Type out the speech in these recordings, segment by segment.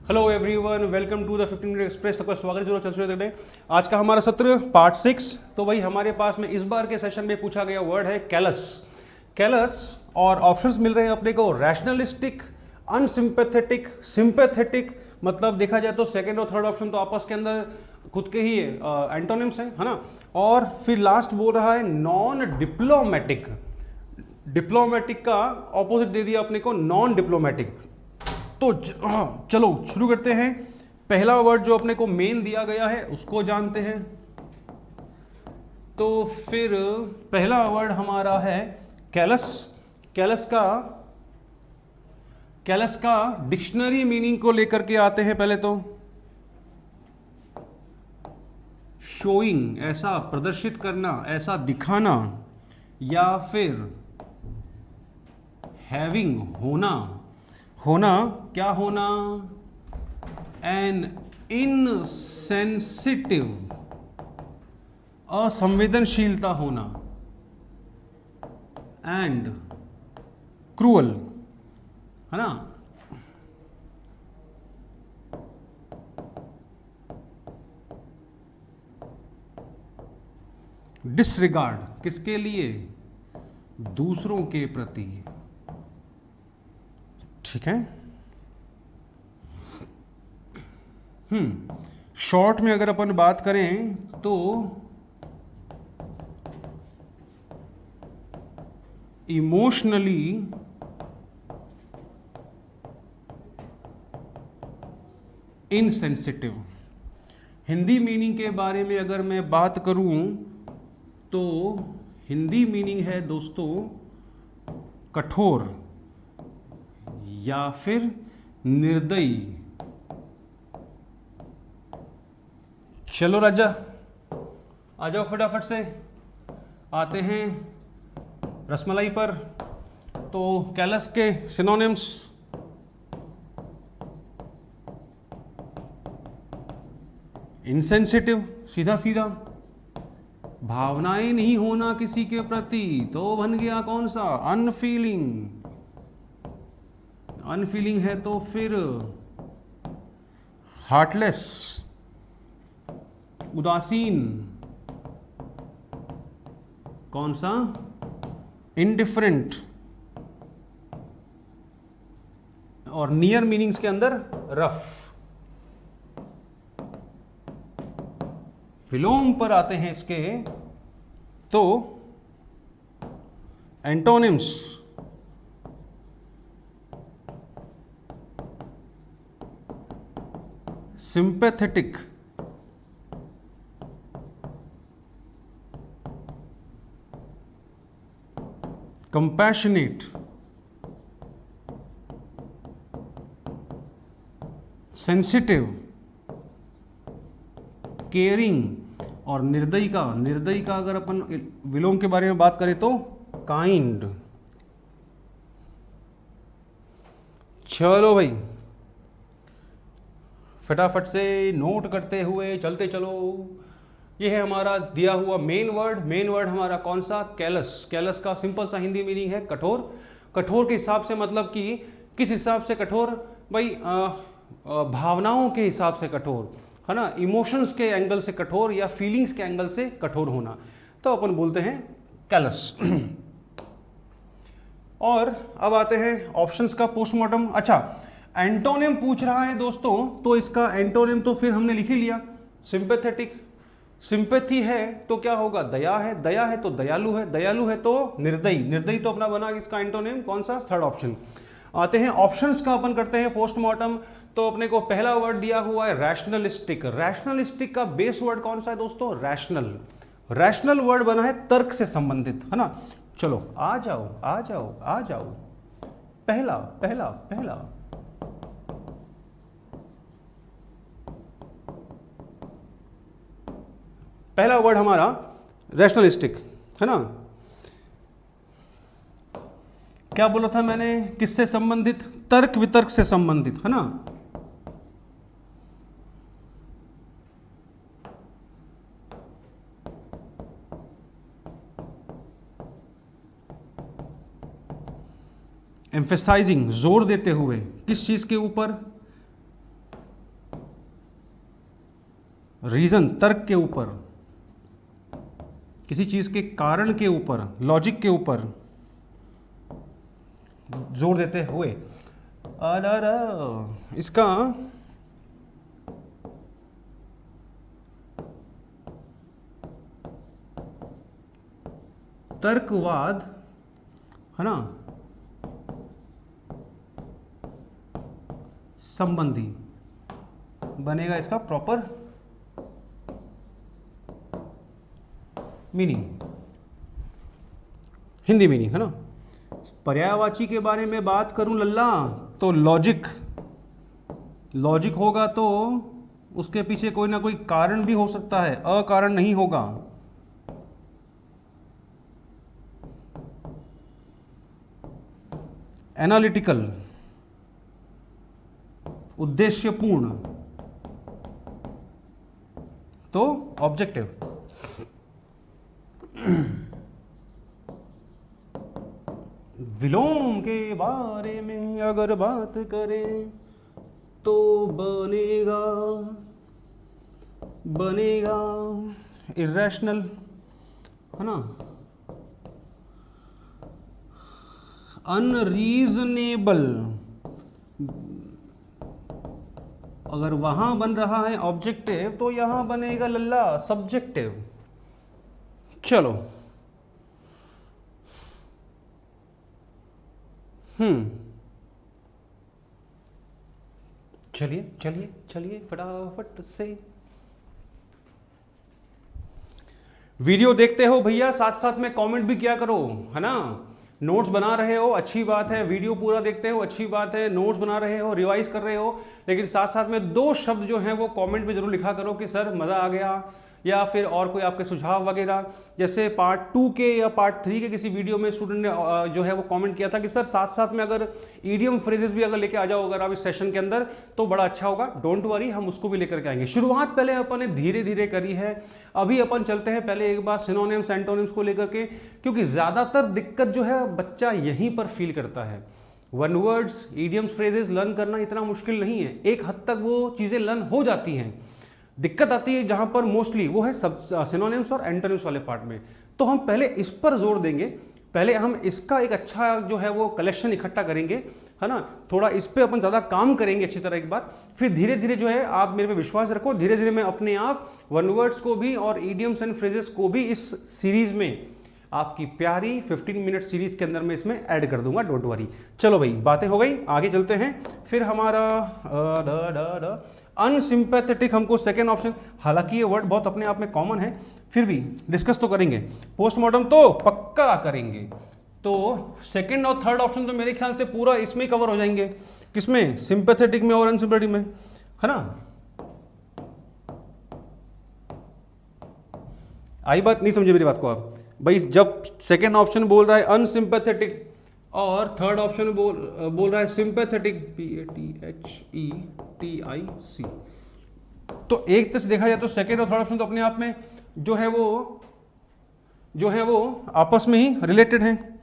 Hello everyone, welcome to the 15 minute express. सबका स्वागत है जो चल रहे थे। आज का हमारा सत्र पार्ट 6। तो भाई हमारे पास में इस बार के सेशन में पूछा गया वर्ड है कैलस। कैलस और ऑप्शंस मिल रहे हैं अपने को रैशनलिस्टिक, अनसिंपैथेटिक, सिंपैथेटिक। मतलब देखा जाए तो सेकंड और थर्ड ऑप्शन तो आपस के अंदर खुद के ही एंटोनिम्स है ना। और फिर लास्ट बोल रहा है नॉन डिप्लोमेटिक। डिप्लोमेटिक का ऑपोजिट दे दिया अपने को नॉन डिप्लोमेटिक। तो चलो शुरू करते हैं। पहला वर्ड जो अपने को मेन दिया गया है उसको जानते हैं। तो फिर पहला वर्ड हमारा है कैलस। कैलस का डिक्शनरी मीनिंग को लेकर के आते हैं। पहले तो शोइंग, ऐसा प्रदर्शित करना, ऐसा दिखाना, या फिर हैविंग, होना। होना क्या होना? एन इनसेंसिटिव, असंवेदनशीलता होना। एंड क्रूअल, है ना। डिसरिगार्ड किसके लिए? दूसरों के प्रति। ठीक है। शॉर्ट में अगर अपन बात करें तो इमोशनली इनसेंसिटिव। हिंदी मीनिंग के बारे में अगर मैं बात करूं तो हिंदी मीनिंग है दोस्तों कठोर या फिर निर्दयी। चलो राजा आ जाओ फटाफट से। आते हैं रसमलाई पर। तो कैलस के सिनोनिम्स इनसेंसिटिव, सीधा सीधा भावनाएं नहीं होना किसी के प्रति, तो बन गया कौन सा? अनफीलिंग। अनफीलिंग है तो फिर हार्टलेस, उदासीन। कौन सा? इनडिफरेंट। और नियर मीनिंग्स के अंदर रफ। विलोम पर आते हैं इसके तो antonyms sympathetic, compassionate, sensitive, caring. और निर्दयी का अगर अपन विलोम के बारे में बात करें तो काइंड। चलो भाई फटाफट से नोट करते हुए चलते चलो। ये है हमारा दिया हुआ मेन वर्ड। मेन वर्ड हमारा कौन सा? कैलस। कैलस का सिंपल सा हिंदी मीनिंग है कठोर। कठोर के हिसाब से मतलब कि किस हिसाब से कठोर? भाई भावनाओं के हिसाब से कठोर, है ना। इमोशंस के एंगल से कठोर या फीलिंग्स के एंगल से कठोर होना, तो अपन बोलते हैं कैलस। और अब आते हैं ऑप्शंस का पोस्टमार्टम। अच्छा, एंटोनिम पूछ रहा है दोस्तों, तो इसका एंटोनिम तो फिर हमने लिख ही लिया, सिंपैथेटिक। सिंपैथी है तो क्या होगा? दया है। दया है तो दयालु है। दयालु है तो निर्दयी। निर्दयी तो अपना बना इसका एंटोनिम कौन सा? Third option. आते हैं ऑप्शंस का, अपन करते हैं पोस्टमार्टम। तो अपने को पहला वर्ड दिया हुआ है रैशनलिस्टिक। रैशनलिस्टिक का बेस वर्ड कौन सा है दोस्तों? रैशनल। रैशनल वर्ड बना है तर्क से संबंधित, है ना। चलो आ जाओ आ जाओ आ जाओ। पहला पहला पहला पहला वर्ड हमारा रैशनलिस्टिक, है ना। क्या बोला था मैंने? किससे संबंधित? तर्क वितर्क से संबंधित, है ना। एम्फेसाइजिंग, जोर देते हुए, किस चीज के ऊपर? रीजन, तर्क के ऊपर, किसी चीज के कारण के ऊपर, लॉजिक के ऊपर जोर देते हुए इसका तर्कवाद है ना संबंधी बनेगा इसका प्रॉपर मीनिंग, हिंदी मीनिंग है ना। पर्यायवाची के बारे में बात करूं लल्ला तो लॉजिक, लॉजिक होगा तो उसके पीछे कोई ना कोई कारण भी हो सकता है, अकारण नहीं होगा। एनालिटिकल, उद्देश्यपूर्ण, तो ऑब्जेक्टिव। विलोम के बारे में अगर बात करें तो बनेगा बनेगा इरेशनल है ना, अनरीजनेबल। अगर वहां बन रहा है ऑब्जेक्टिव तो यहां बनेगा लल्ला सब्जेक्टिव। चलो चलिए चलिए चलिए फटाफट से वीडियो देखते हो भैया, साथ साथ में कमेंट भी किया करो है ना। नोट्स बना रहे हो अच्छी बात है, वीडियो पूरा देखते हो अच्छी बात है, नोट्स बना रहे हो, रिवाइज कर रहे हो, लेकिन साथ साथ में 2 शब्द जो हैं वो कमेंट में जरूर लिखा करो कि सर मज़ा आ गया, या फिर और कोई आपके सुझाव वगैरह। जैसे पार्ट 2 के या पार्ट 3 के किसी वीडियो में स्टूडेंट ने जो है वो कमेंट किया था कि सर साथ साथ में अगर ईडियम फ्रेजेस भी अगर लेके आ जाओ अगर आप इस सेशन के अंदर तो बड़ा अच्छा होगा। डोंट वरी, हम उसको भी लेकर के आएंगे। शुरुआत पहले अपन ने धीरे धीरे करी है, अभी अपन चलते हैं पहले एक बार सिनोनिम्स एंटोनिम्स को लेकर के, क्योंकि ज़्यादातर दिक्कत जो है बच्चा यहीं पर फील करता है। One words, idioms, phrases learn करना इतना मुश्किल नहीं है, एक हद तक वो चीज़ें लर्न हो जाती हैं। दिक्कत आती है जहां पर मोस्टली वो है सब सिनोनिम्स और एंटोनिम्स वाले पार्ट में। तो हम पहले इस पर जोर देंगे, पहले हम इसका एक अच्छा जो है वो कलेक्शन इकट्ठा करेंगे है ना, थोड़ा इस पे अपन ज़्यादा काम करेंगे अच्छी तरह एक बार, फिर धीरे धीरे जो है आप मेरे पे विश्वास रखो, धीरे धीरे मैं अपने आप वन वर्ड्स को भी और ईडियम्स एंड फ्रेजेस को भी इस सीरीज में आपकी प्यारी 15 मिनट सीरीज के अंदर मैं इसमें ऐड कर दूंगा, डोंट वरी। चलो भाई बातें हो गई, आगे चलते हैं। फिर हमारा अनसिंपैथेटिक हमको सेकेंड ऑप्शन, हालांकि ये वर्ड बहुत अपने आप में कॉमन है, फिर भी डिस्कस तो करेंगे। पोस्टमार्टम तो पक्का करेंगे, तो सेकेंड और थर्ड ऑप्शन तो मेरे ख्याल से पूरा इसमें ही कवर हो जाएंगे। किसमें? सिंपैथेटिक में और अनसिंपैथेटिक में, है ना। आई बात? नहीं समझे मेरी बात को आप भाई? जब सेकेंड ऑप्शन बोल रहा है अनसिंपैथेटिक और थर्ड ऑप्शन बोल रहा है सिंपैथेटिक, PATHETIC, तो एक तरह से देखा जाए तो सेकेंड और थर्ड ऑप्शन तो अपने आप में जो है वो आपस में ही रिलेटेड हैं।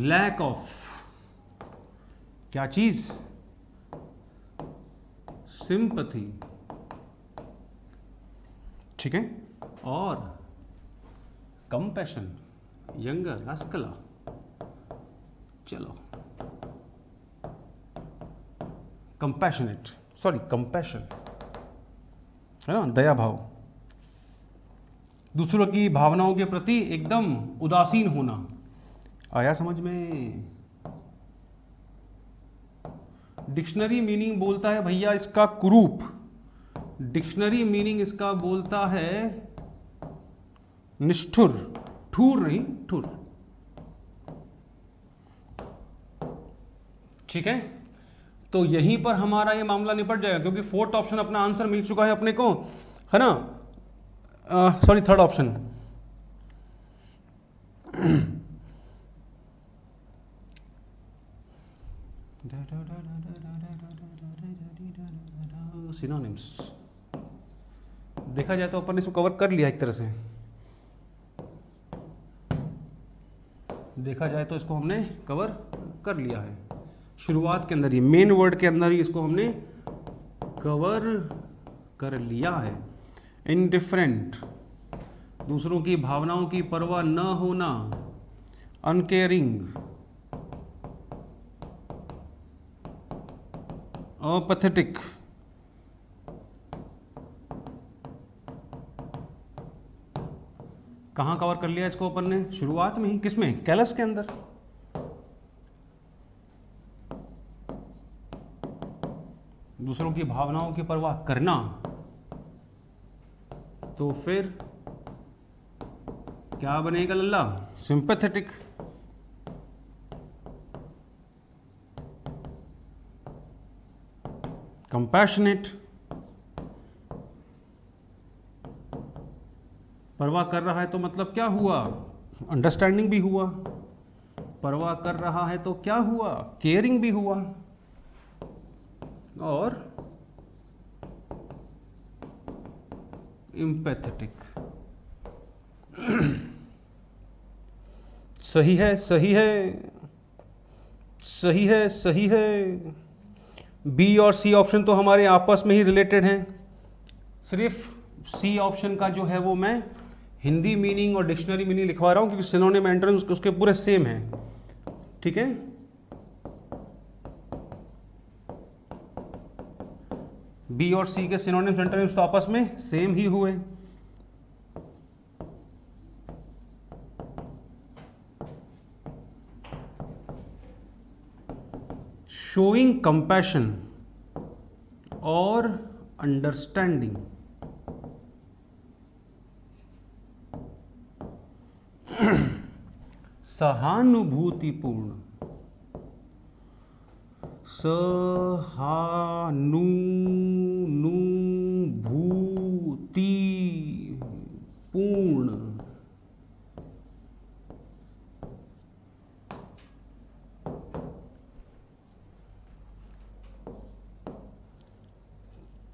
लैक ऑफ क्या चीज? सिंपैथी, ठीक है, और कंपैशन, यंगर, अस्कला। चलो कंपैशनेट, सॉरी कंपैशन है ना, दया भाव, दूसरों की भावनाओं के प्रति एकदम उदासीन होना। आया समझ में? डिक्शनरी मीनिंग बोलता है भैया इसका कुरूप, डिक्शनरी मीनिंग इसका बोलता है निष्ठुर, ठुर नहीं ठुर, ठीक है। तो यहीं पर हमारा ये मामला निपट जाएगा, क्योंकि फोर्थ ऑप्शन अपना आंसर मिल चुका है अपने को, है ना। सॉरी थर्ड ऑप्शन, सिनोनिम्स देखा जाए तो अपन इसको कवर कर लिया एक तरह से। देखा जाए तो इसको हमने कवर कर लिया है शुरुआत के अंदर ही, मेन वर्ड के अंदर ही इसको हमने कवर कर लिया है। इनडिफरेंट, दूसरों की भावनाओं की परवाह न होना। अनकेयरिंग, अपैथेटिक, कहाँ कवर कर लिया इसको अपन ने? शुरुआत में ही। किसमें? कैलस के अंदर। दूसरों की भावनाओं की परवाह करना, तो फिर क्या बनेगा लल्ला? सिंपैथेटिक। कंपैशनेट, परवाह कर रहा है तो मतलब क्या हुआ? अंडरस्टैंडिंग भी हुआ। परवाह कर रहा है तो क्या हुआ? केयरिंग भी हुआ। और एम्पैथेटिक। सही है, सही है, सही है, सही है। बी और सी ऑप्शन तो हमारे आपस में ही रिलेटेड हैं। सिर्फ सी ऑप्शन का जो है वो मैं हिंदी मीनिंग और डिक्शनरी मीनिंग लिखवा रहा हूँ, क्योंकि सिनोनिम एंटोनिम्स उसके पूरे सेम हैं। ठीक है, बी और सी के सिनोनिम्स एंटोनिम्स तो आपस में सेम ही हुए। शोइंग कंपैशन और अंडरस्टैंडिंग। सहानुभूतिपूर्ण, सहानुभूतिपूर्ण।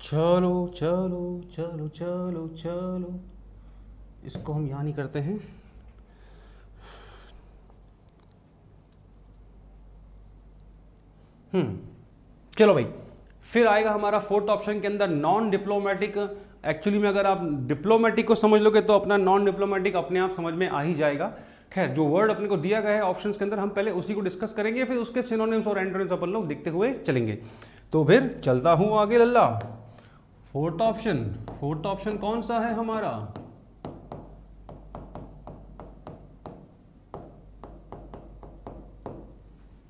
चलो चलो चलो चलो चलो, इसको हम यहाँ नहीं करते हैं। चलो भाई, फिर आएगा हमारा फोर्थ ऑप्शन के अंदर नॉन डिप्लोमेटिक। एक्चुअली में अगर आप डिप्लोमेटिक को समझ लोगे तो अपना नॉन डिप्लोमेटिक अपने आप समझ में आ ही जाएगा। खैर, जो वर्ड अपने को दिया गया है ऑप्शंस के अंदर, हम पहले उसी को डिस्कस करेंगे, फिर उसके सिनोनिम्स और एंटोनिम्स अपन लोग देखते हुए चलेंगे। तो फिर चलता हूं आगे लल्ला। फोर्थ ऑप्शन कौन सा है हमारा?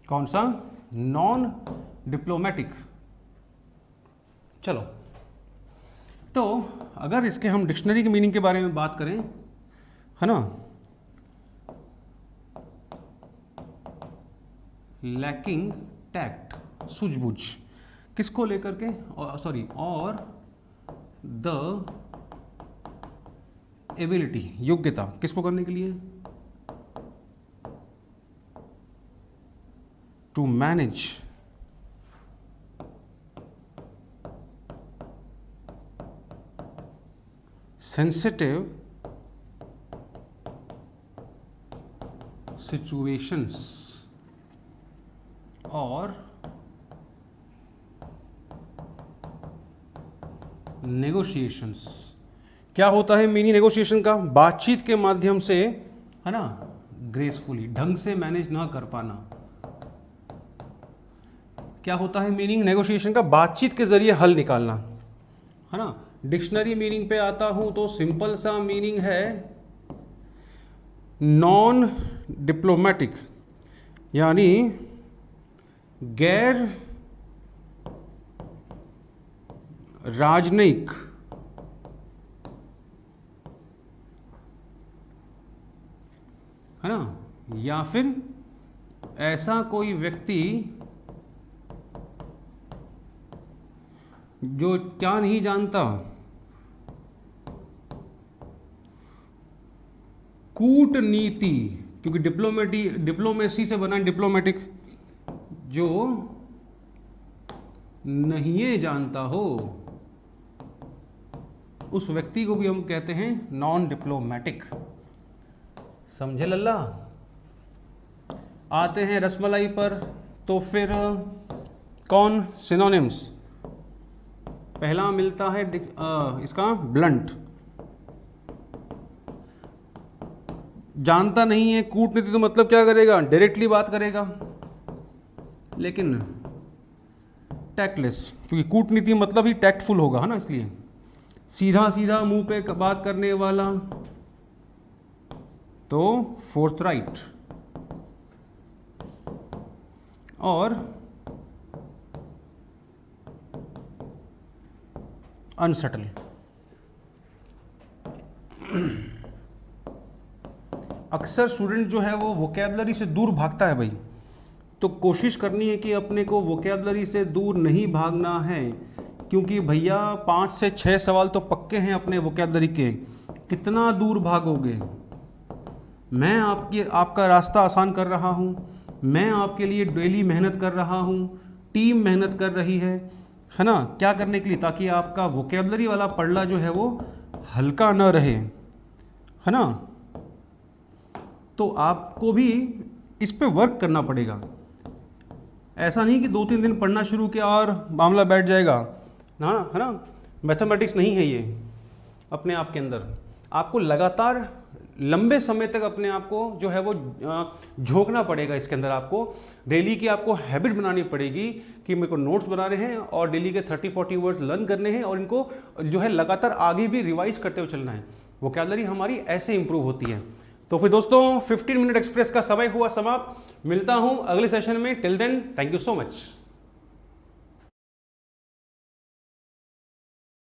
कौन सा? Non diplomatic. चलो, तो अगर इसके हम डिक्शनरी की मीनिंग के बारे में बात करें, है ना, लैकिंग टैक्ट, सूझबूझ, किसको लेकर के? सॉरी, और द एबिलिटी, योग्यता, किसको करने के लिए? टू मैनेज sensitive situations और नेगोशिएशंस। क्या होता है मीनिंग नेगोशिएशन का? बातचीत के माध्यम से, है ना, ग्रेसफुली, ढंग से मैनेज ना कर पाना। क्या होता है मीनिंग नेगोशिएशन का? बातचीत के जरिए हल निकालना, है ना। डिक्शनरी मीनिंग पे आता हूं तो सिंपल सा मीनिंग है नॉन डिप्लोमेटिक, यानी गैर राजनयिक, है ना, या फिर ऐसा कोई व्यक्ति जो क्या नहीं जानता, कूटनीति, क्योंकि डिप्लोमेसी से बना डिप्लोमेटिक, जो नहीं जानता हो उस व्यक्ति को भी हम कहते हैं नॉन डिप्लोमेटिक। समझे लल्ला? आते हैं रसमलाई पर, तो फिर कौन सिनोनिम्स? पहला मिलता है इसका ब्लंट, जानता नहीं है कूटनीति तो मतलब क्या करेगा, डायरेक्टली बात करेगा, लेकिन टैक्टलेस, क्योंकि कूटनीति मतलब ही टैक्टफुल होगा, है ना, इसलिए सीधा सीधा मुंह पे बात करने वाला तो फोर्थराइट, और अनसटल। अक्सर स्टूडेंट जो है वो वोकैबुलरी से दूर भागता है भाई, तो कोशिश करनी है कि अपने को वोकैबुलरी से दूर नहीं भागना है, क्योंकि भैया 5 से 6 सवाल तो पक्के हैं अपने वोकैबुलरी के। कितना दूर भागोगे? मैं आपका रास्ता आसान कर रहा हूँ, मैं आपके लिए डेली मेहनत कर रहा हूँ, टीम मेहनत कर रही है ना, क्या करने के लिए? ताकि आपका वोकैबुलरी वाला पड़ला जो है वो हल्का न रहे, है ना। तो आपको भी इस पे वर्क करना पड़ेगा। ऐसा नहीं कि 2-3 दिन पढ़ना शुरू किया और मामला बैठ जाएगा ना, है ना। मैथमेटिक्स नहीं है ये अपने आप के अंदर। आपको लगातार लंबे समय तक अपने आप को जो है वो झोंकना पड़ेगा इसके अंदर। आपको डेली की आपको हैबिट बनानी पड़ेगी कि मेरे को नोट्स बनाने हैं और डेली के 30-40 वर्ड्स लर्न करने हैं, और इनको जो है लगातार आगे भी रिवाइज करते हुए चलना है। वोकैबुलरी हमारी ऐसे इंप्रूव होती है। तो फिर दोस्तों 15 मिनट एक्सप्रेस का समय हुआ समाप्त। मिलता हूं अगले सेशन में। Till then thank you so much.